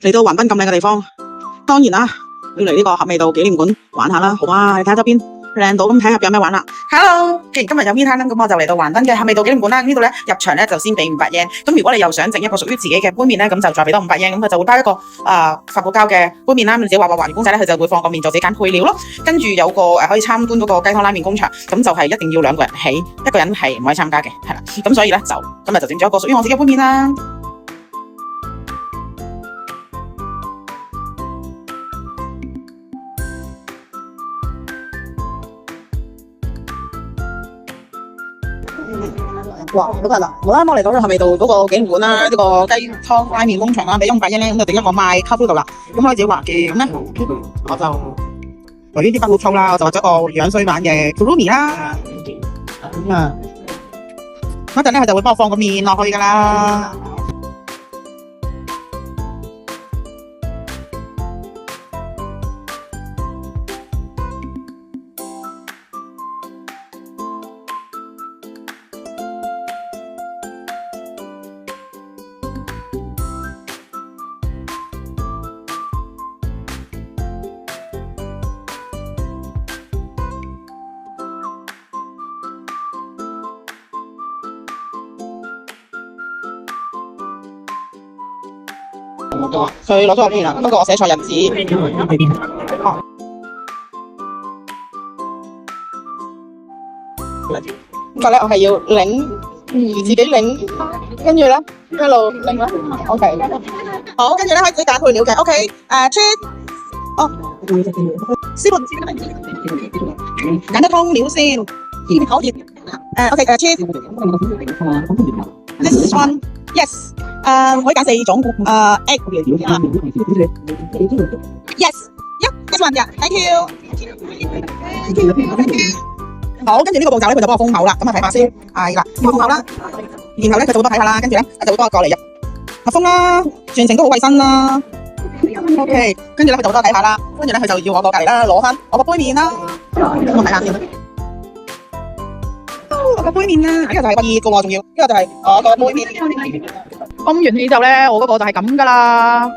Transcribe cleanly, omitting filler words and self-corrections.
嚟到橫濱咁靚嘅地方，當然啦，要嚟呢個合味道紀念館玩下啦，好啊！你睇下周邊靚到咁，睇下有咩玩啦。Hello， 既然今日有 me time 咁我就嚟到橫濱嘅合味道紀念館啦。呢度咧入場咧就先俾500 yen，咁如果你又想整一個屬於自己嘅杯麵咧，咁就再俾多500 yen，咁佢就會包一個發泡膠嘅杯麵啦。咁你自己畫完公仔咧，佢就會放個麵做自己揀配料咯。跟住有個可以參觀嗰個雞湯拉麵工場，咁就係一定要2個人起，一個人係唔可以參加嘅，係啦。咁所以咧就今日就整咗一個屬於我自己嘅杯麵啦。哇，好得啦！好啦，我嚟到咗合味道嗰個紀念館啦，呢個雞湯拉麵工場啦，俾咗500 yen咧，咁就整一個賣咖啡度啦。咁可以自己畫嘅，咁咧我就由於啲筆好粗啦，我就畫咗個樣衰版嘅 Kurumi 啦。咁啊，嗰陣咧佢就會幫我放個麵落去噶啦。佢攞咗個麵啦，不過我寫錯日子。咁咧我係要擰，自己擰，跟住咧一路擰啦。OK， 好，跟住咧可以自己揀配料嘅。OK， cheese， 哦，師傅揀得通料先，好熱。OK， cheese，this one，yes。可以揀4種egg。Yes，this one，yeah，thank you。好，跟住呢個步驟咧，佢就幫我封口啦。咁啊睇下先，係啦，封口啦。然後咧佢就會幫我睇下啦，跟住咧就會幫我過嚟入封啦，全程都好衛生啦。OK， 跟住咧佢就會幫我睇下啦，跟住咧佢就要我過隔離啦，攞翻我個杯麵啦。我睇下先。我個杯麵啦，呢個就係個熱嘅喎，仲要呢個就係我個杯麵。封完氣之後咧，我嗰個就係咁噶啦。